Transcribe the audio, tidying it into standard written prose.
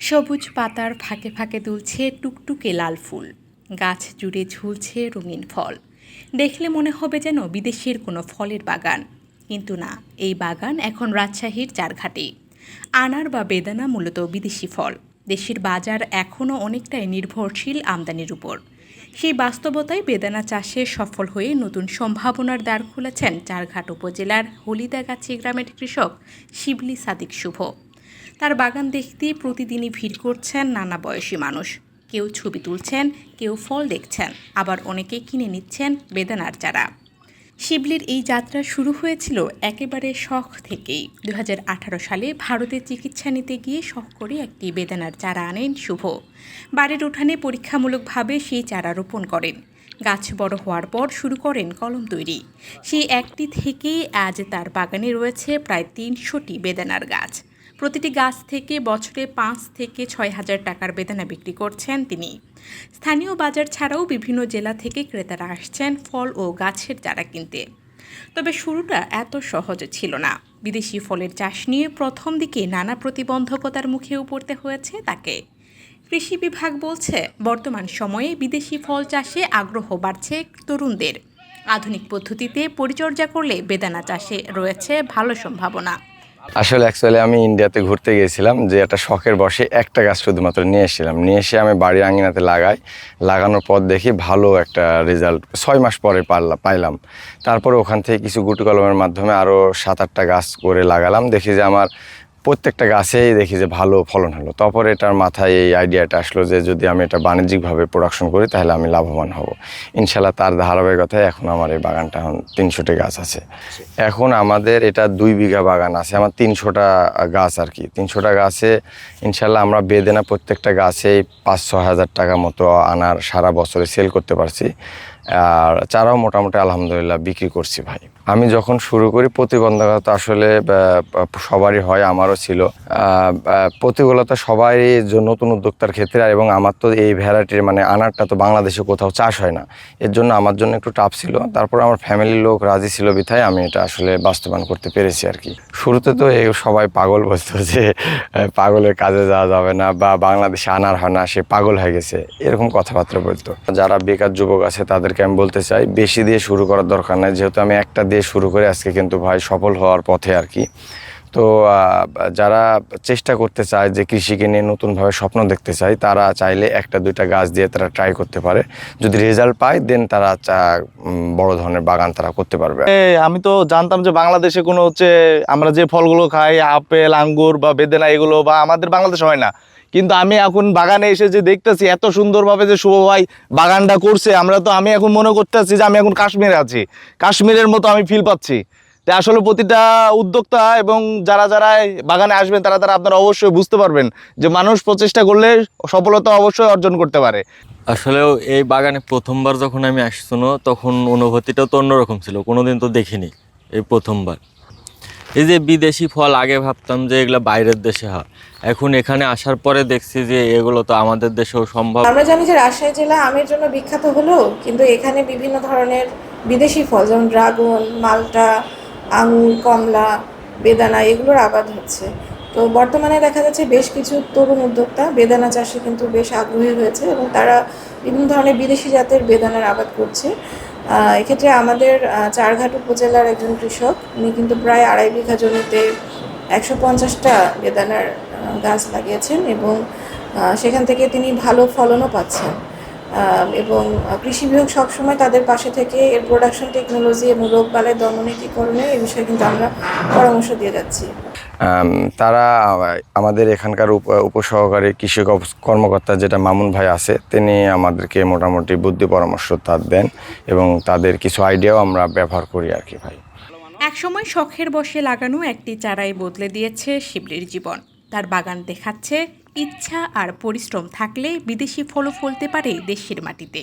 সবুজ পাতার ফাঁকে ফাঁকে দুলছে টুকটুকে লাল ফুল, গাছ জুড়ে ঝুলছে রঙিন ফল। দেখলে মনে হবে যেন বিদেশের কোনো ফলের বাগান, কিন্তু না, এই বাগান এখন রাজশাহীর চারঘাটে। আনার বা বেদানা মূলত বিদেশি ফল। দেশের বাজার এখনও অনেকটাই নির্ভরশীল আমদানির উপর। সেই বাস্তবতায় বেদানা চাষে সফল হয়ে নতুন সম্ভাবনার দ্বার খুলেছেন চারঘাট উপজেলার হলিদাগাছি গ্রামের কৃষক শিবলি সাদিক শুভ। তার বাগান দেখতে প্রতিদিনই ভিড় করছেন নানা বয়সী মানুষ। কেউ ছবি তুলছেন, কেউ ফল দেখছেন, আবার অনেকে কিনে নিচ্ছেন বেদানার চারা। শিবলির এই যাত্রা শুরু হয়েছিল একেবারে শখ থেকেই। 2018 সালে ভারতে চিকিৎসা নিতে গিয়ে শখ করে একটি বেদানার চারা আনেন শুভ। বাড়ির উঠানে পরীক্ষামূলকভাবে সেই চারা রোপণ করেন। গাছ বড় হওয়ার পর শুরু করেন কলম তৈরি। সেই একটি থেকেই আজ তার বাগানে রয়েছে প্রায় 300টি বেদানার গাছ। প্রতিটি গাছ থেকে বছরে 5 থেকে 6 হাজার টাকার বেদানা বিক্রি করছেন তিনি। স্থানীয় বাজার ছাড়াও বিভিন্ন জেলা থেকে ক্রেতারা আসছেন ফল ও গাছের চারা কিনতে। তবে শুরুটা এত সহজ ছিল না। বিদেশি ফলের চাষ নিয়ে প্রথম দিকে নানা প্রতিবন্ধকতার মুখেও পড়তে হয়েছে তাকে। কৃষি বিভাগ বলছে, বর্তমান সময়ে বিদেশি ফল চাষে আগ্রহ বাড়ছে তরুণদের। আধুনিক পদ্ধতিতে পরিচর্যা করলে বেদানা চাষে রয়েছে ভালো সম্ভাবনা। আসলে অ্যাকচুয়ালি আমি ইন্ডিয়াতে ঘুরতে গিয়েছিলাম, যে একটা শখের বসে একটা গাছ শুধুমাত্র নিয়ে এসেছিলাম। নিয়ে এসে আমি বাড়ির আঙিনাতে লাগানোর পর দেখি ভালো একটা রেজাল্ট 6 মাস পরে পাইলাম। তারপরে ওখান থেকে কিছু গুটি কলমের মাধ্যমে আরও 7-8টা গাছ করে লাগালাম। দেখি যে আমার প্রত্যেকটা গাছেই দেখি যে ভালো ফলন হলো। তারপরে এটার মাথায় এই আইডিয়াটা আসলো যে যদি আমি এটা বাণিজ্যিকভাবে প্রোডাকশন করি তাহলে আমি লাভবান হব ইনশাল্লাহ। তার ধারাবাহিকতায় এখন আমার এই বাগানটা এখন 300টি গাছ আছে। এখন আমাদের এটা 2 বিঘা বাগান আছে, আমার 300টা গাছ আর কি। 300টা গাছে ইনশাল্লাহ আমরা বেদানা প্রত্যেকটা গাছেই 5-6 হাজার টাকা মতো আনার সারা বছরে সেল করতে পারছি। আর চারাও মোটামুটি আলহামদুলিল্লাহ বিক্রি করছি ভাই। আমি যখন শুরু করি প্রতিবন্ধকতা আসলে সবারই হয়, আমারও ছিল। প্রতিকূলতা সবাই নতুন উদ্যোক্তার ক্ষেত্রে, এবং আমার তো এই ভ্যারাইটির মানে আনারটা তো বাংলাদেশে কোথাও চাষ হয় না, এর জন্য আমার জন্য একটু টাফ ছিল। তারপর আমার ফ্যামিলির লোক রাজি ছিল বিধায় আমি এটা আসলে বাস্তবায়ন করতে পেরেছি আর কি। শুরুতে তো এই সবাই পাগল বলতো যে পাগলের কাজে যাওয়া যাবে না, বা বাংলাদেশে আনার হয় না, সে পাগল হয়ে গেছে, এরকম কথাবার্তা বলতো। যারা বেকার যুবক আছে তাদেরকে আমি বলতে চাই, বেশি দিয়ে শুরু করার দরকার নাই। যেহেতু আমি একটা দিয়ে শুরু করে আজকে কিন্তু ভাই সফল হওয়ার পথে আর কি। তো যারা চেষ্টা করতে চায় যে কৃষিকে নিয়ে নতুনভাবে স্বপ্ন দেখতে চায়, তারা চাইলে 1-2টা গাছ দিয়ে তারা ট্রাই করতে পারে। যদি রেজাল্ট পায় দেন তারা বড় ধরনের বাগান তারা করতে পারবে। আমি তো জানতাম যে বাংলাদেশে কোনো আমরা যে ফলগুলো খাই, আপেল, আঙ্গুর বা বেদানা, এগুলো বা আমাদের বাংলাদেশে হয় না। কিন্তু আমি এখন বাগানে এসে যে দেখতেছি এত সুন্দরভাবে যে শুভ ভাই বাগানটা করছে, আমি এখন মনে করতেছি যে আমি এখন কাশ্মীরে আছি। কাশ্মীরের মতো আমি ফিল পাচ্ছি। তাই আসলে প্রতিটা উদ্যোক্তা এবং যারা যারা বাগানে আসবেন তারা আপনারা অবশ্যই বুঝতে পারবেন যে মানুষ প্রচেষ্টা করলে সফলতা অবশ্যই অর্জন করতে পারে। আসলেও এই বাগানে প্রথমবার যখন আমি আসছিনো তখন অনুভূতিটা তো অন্যরকম ছিল, কোনোদিন তো দেখিনি, এই প্রথমবার। এই যে বিদেশি ফল আগে ভাবতাম যে এগুলো বাইরের দেশে হয়, এখন এখানে আসার পরে দেখছি যে এগুলো তো আমাদের দেশেও সম্ভব। আমরা জানি যে রাজশাহী জেলা আমের জন্য বিখ্যাত হলেও কিন্তু এখানে বিভিন্ন ধরনের বিদেশি ফল যেমন ড্রাগন, মাল্টা, আঙুর, কমলা, বেদানা এগুলোর আবাদ হচ্ছে। তো বর্তমানে দেখা যাচ্ছে বেশ কিছু তরুণ উদ্যোক্তা বেদানা চাষে কিন্তু বেশ আগ্রহী হয়েছে এবং তারা বিভিন্ন ধরনের বিদেশি জাতের বেদানার আবাদ করছে। এক্ষেত্রে আমাদের চারঘাট উপজেলার একজন কৃষক, উনি কিন্তু প্রায় 2.5 বিঘা জমিতে 150টা বেদানার গাছ লাগিয়েছেন এবং সেখান থেকে তিনি ভালো ফলনও পাচ্ছেন। এবং কৃষি বিভাগ সবসময় তাদের পাশে থেকে এর প্রোডাকশন টেকনোলজি এবং রোগবালাই দমনীকরণে এই বিষয়ে কিন্তু আমরা পরামর্শ দিয়ে যাচ্ছি। তারা আমাদের এখানকার উপসহকারী কৃষি কর্মকর্তা যেটা মামুন ভাই আছে, তিনি আমাদেরকে মোটামুটি বুদ্ধি পরামর্শ দেন এবং তাদের কিছু আইডিয়াও আমরা ব্যবহার করি আর কি ভাই। একসময় শখের বসে লাগানো একটি চারাই বদলে দিয়েছে শিবলির জীবন। তার বাগান দেখাচ্ছে ইচ্ছা আর পরিশ্রম থাকলে বিদেশি ফলও ফলতে পারে দেশের মাটিতে।